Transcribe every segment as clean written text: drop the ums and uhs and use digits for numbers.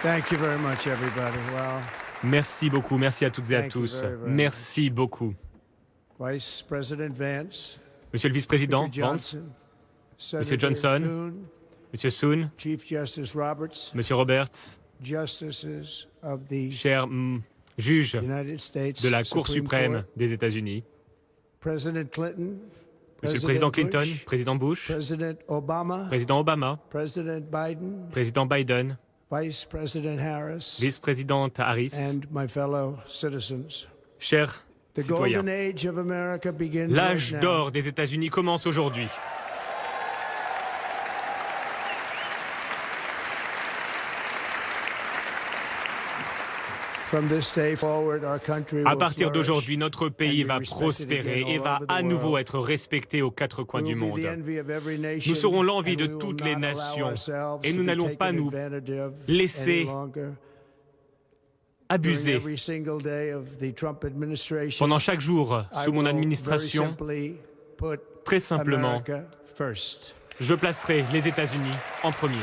Thank you very much, everybody. Well, Merci beaucoup, merci à toutes et à Thank you tous. very, very Merci beaucoup. Vice President Vance, Monsieur le vice-président Speaker Vance, Johnson, Monsieur Senator Johnson, Thune, Monsieur Soon, Chief Justice Roberts, Monsieur Roberts, Justices of the chers juges United States de la Cour Supreme suprême Court, des États-Unis, President Clinton, Monsieur le président Clinton, Bush, président Bush, President Obama, président Obama, President Biden, président Biden, Vice President Harris, vice-présidente Harris, and my fellow citizens. chers The citoyens. golden age of America begins L'âge right now. d'or des États-Unis commence aujourd'hui. From this day forward, our country À will partir flourish. d'aujourd'hui, notre pays and be va respected prospérer again et all va over the à nouveau world. être respecté aux quatre coins We du will be monde. the envy of every nation, Nous serons l'envie and de we will toutes les not allow nations ourselves et to nous be n'allons pas taken nous advantage of laisser any longer. During abuser. every single day of the Trump administration, Pendant chaque jour I sous mon will administration, very simply put très simplement, America first. je placerai les États-Unis en premier.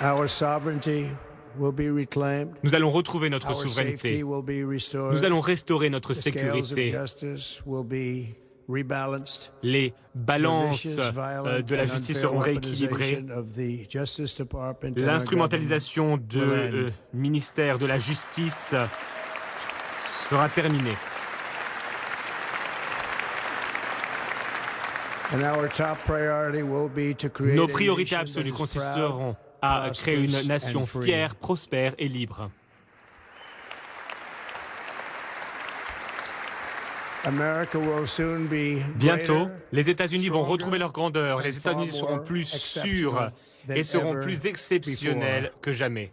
Our sovereignty will be reclaimed. Nous allons retrouver notre Our souveraineté. safety will be restored. Nous allons restaurer notre The scales of sécurité. justice will be rebalanced. Les balances The vicious, violent, de la and justice unfair seront rééquilibrées. weaponization of the Justice Department and our L'instrumentalisation government du will end. ministère de la Justice sera terminée. And our top priority will be to create Nos a priorités nation absolues that is consisteront proud, à créer une prosperous, nation and free. fière, prospère et libre. America will soon be Bientôt, greater, les États-Unis vont stronger, retrouver leur grandeur. and Les États-Unis far seront more plus exceptional sûrs than et seront ever plus exceptionnels que jamais.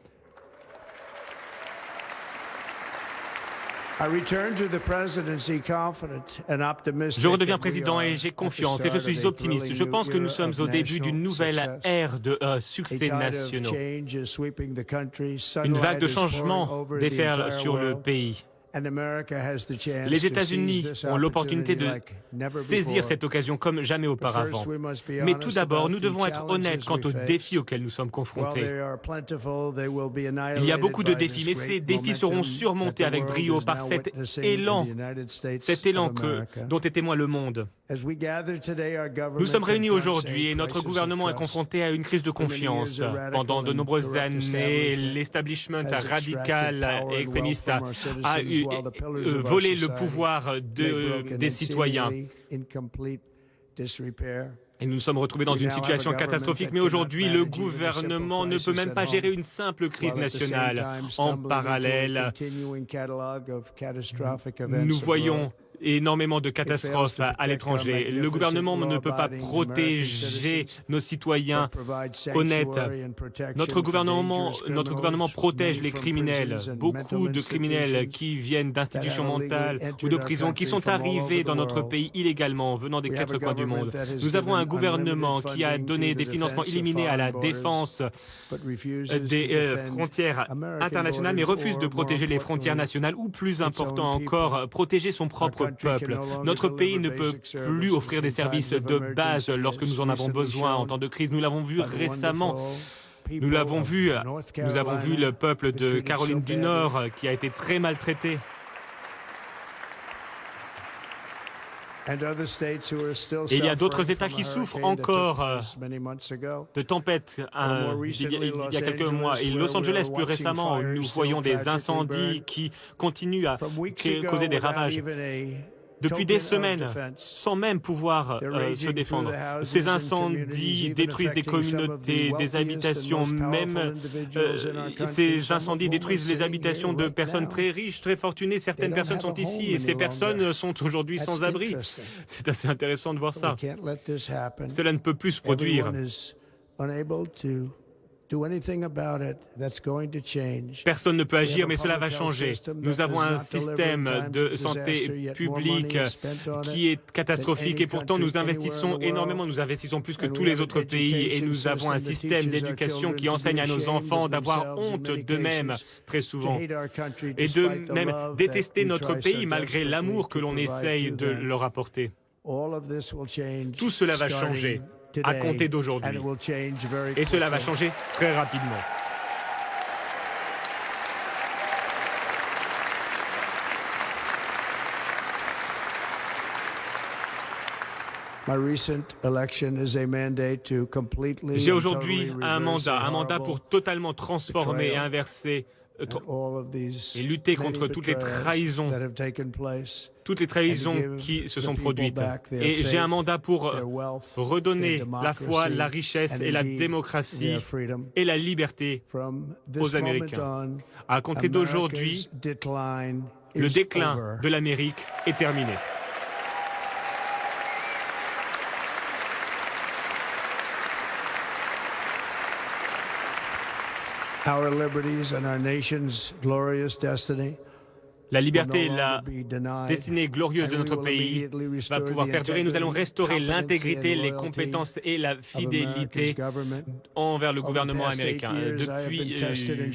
I return to the presidency confident and optimistic Je redeviens that we président are et j'ai at the confiance et je start suis of a optimiste. thrilling Je new pense que nous era sommes of au début d'une national nouvelle success. ère de A succès tide of nationaux. change is sweeping the country. Une Sunlight vague de is pouring changement over the déferle entire sur le world, pays. and America has the chance Les to États-Unis seize this ont l'opportunité de opportunity like never saisir before. cette occasion comme jamais auparavant. First, we must be Mais honest tout d'abord, about nous the devons être honnêtes quant challenges aux we face. défis auxquels nous sommes While confrontés. they are plentiful, they will be Il y a annihilated beaucoup de by défis, this mais great ces défis seront momentum surmontés that the avec world brio is par now cet witnessing élan, in the United States cet of élan America. dont est témoin le monde. As we gather today, our government Nous sommes réunis confronts aujourd'hui a et notre crisis of gouvernement est trust. confronté à une crise de confiance. Pendant de nombreuses années, l'establishment radical et extrémiste a volé le pouvoir des citoyens. Et nous nous sommes retrouvés dans une situation catastrophique. Mais aujourd'hui, le gouvernement ne peut même pas gérer une simple crise nationale. En parallèle, nous voyons énormément de catastrophes à l'étranger. Le gouvernement ne peut pas protéger nos citoyens honnêtes. Notre gouvernement protège les criminels. Beaucoup de criminels qui viennent d'institutions mentales ou de prisons, qui sont arrivés dans notre pays illégalement, venant des quatre coins du monde. Nous avons un gouvernement qui a donné des financements illimités à la défense des frontières internationales, mais refuse de protéger les frontières nationales ou, plus important encore, protéger son propre peuple. Notre pays ne peut plus offrir des services de base lorsque nous en avons besoin en temps de crise. Nous l'avons vu récemment. Nous avons vu le peuple de Caroline du Nord qui a été très maltraité. Et il y a d'autres États qui souffrent encore de tempêtes il y a quelques mois. Et Los Angeles, plus récemment, nous voyons des incendies qui continuent à causer des ravages. Depuis des semaines, sans même pouvoir se défendre. Ces incendies détruisent des communautés, des habitations, même ces incendies détruisent les habitations de personnes très riches, très fortunées. Certaines personnes sont ici et ces personnes sont aujourd'hui sans abri. C'est assez intéressant de voir ça. Cela ne peut plus se produire. Personne ne peut agir, mais cela va changer. Nous avons un système de santé publique qui est catastrophique et pourtant nous investissons énormément. Nous investissons plus que tous les autres pays et nous avons un système d'éducation qui enseigne à nos enfants d'avoir honte d'eux-mêmes très souvent et de même détester notre pays malgré l'amour que l'on essaye de leur apporter. Tout cela va changer à compter d'aujourd'hui. Et cela va changer très rapidement. J'ai aujourd'hui un mandat pour totalement transformer et inverser et lutter contre toutes les trahisons qui se sont produites. Et j'ai un mandat pour redonner la foi, la richesse et la démocratie et la liberté aux Américains. À compter d'aujourd'hui, le déclin de l'Amérique est terminé. La liberté et la destinée glorieuse de notre pays va pouvoir perdurer. Nous allons restaurer l'intégrité, les compétences et la fidélité envers le gouvernement américain. Depuis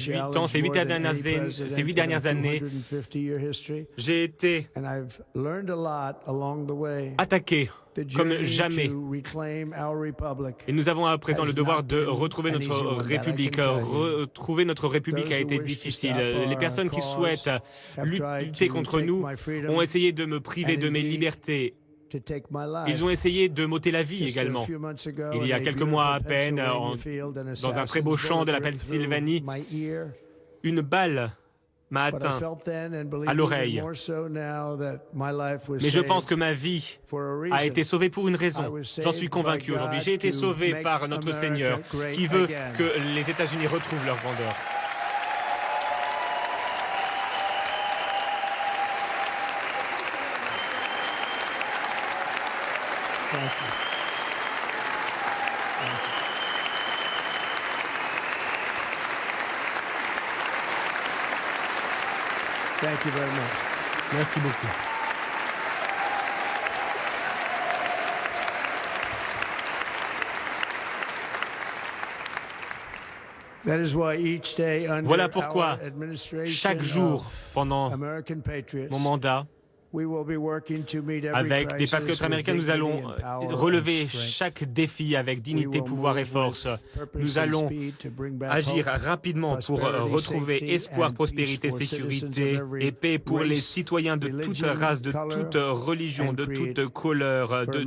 8 ans, ces 8 dernières années, j'ai été attaqué comme jamais. Et nous avons à présent le devoir de retrouver notre République. Retrouver notre République a été difficile. Les personnes qui souhaitent lutter contre nous ont essayé de me priver de mes libertés. Ils ont essayé de m'ôter la vie également. Il y a quelques mois à peine, dans un très beau champ de la Pennsylvanie, une balle m'a atteint à l'oreille. Mais je pense que ma vie a été sauvée pour une raison. J'en suis convaincu aujourd'hui. J'ai été sauvé par notre Seigneur qui veut que les États-Unis retrouvent leur grandeur. Thank you very much. Merci beaucoup. Voilà pourquoi chaque jour pendant mon mandat, avec des patriotes américains, nous allons relever chaque défi avec dignité, pouvoir et force. Nous allons agir rapidement pour retrouver espoir, prospérité, sécurité et paix pour les citoyens de toute race, de toute religion, de toute couleur, de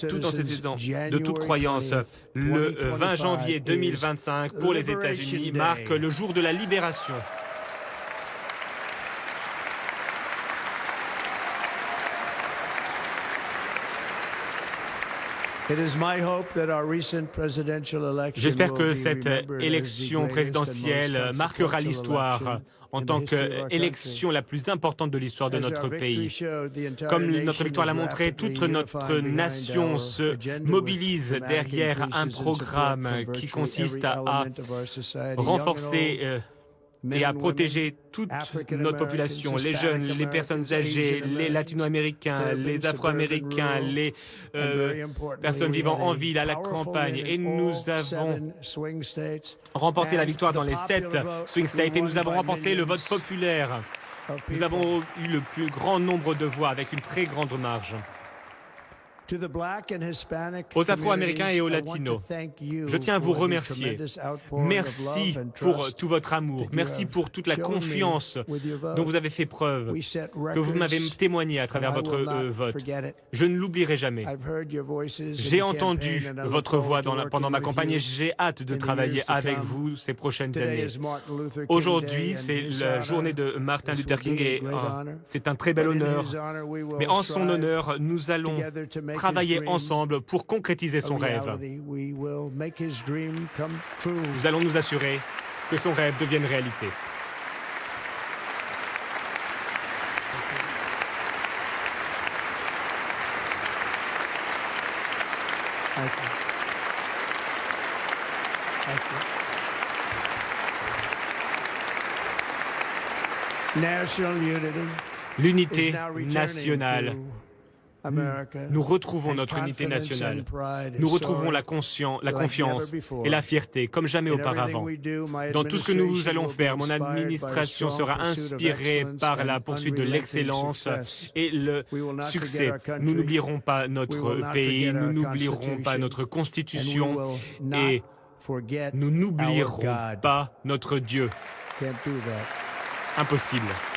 tout antécédent, de toute croyance. Le 20 janvier 2025 pour les États-Unis marque le jour de la libération. J'espère que cette élection présidentielle marquera l'histoire en tant qu'élection la plus importante de l'histoire de notre pays. Comme notre victoire l'a montré, toute notre nation se mobilise derrière un programme qui consiste à renforcer et à protéger toute notre population, les jeunes, les personnes âgées, les latino-américains, les afro-américains, les personnes vivant en ville, à la campagne. Et nous avons remporté la victoire dans les 7 swing states et nous avons remporté le vote populaire. Nous avons eu le plus grand nombre de voix avec une très grande marge. Aux Afro-Américains et aux Latinos, je tiens à vous remercier. Merci pour tout votre amour. Merci pour toute la confiance dont vous avez fait preuve, que vous m'avez témoigné à travers votre vote. Je ne l'oublierai jamais. J'ai entendu votre voix pendant ma campagne et j'ai hâte de travailler avec vous ces prochaines années. Aujourd'hui, c'est la journée de Martin Luther King et c'est un très bel honneur. Mais en son honneur, nous allons travailler ensemble pour concrétiser son rêve. Nous allons nous assurer que son rêve devienne réalité. L'unité nationale nous retrouvons notre unité nationale. Nous retrouvons la confiance et la fierté comme jamais auparavant. Dans tout ce que nous allons faire, mon administration sera inspirée par la poursuite de l'excellence et le succès. Nous n'oublierons pas notre pays, nous n'oublierons pas notre constitution et nous n'oublierons pas notre Dieu. Impossible.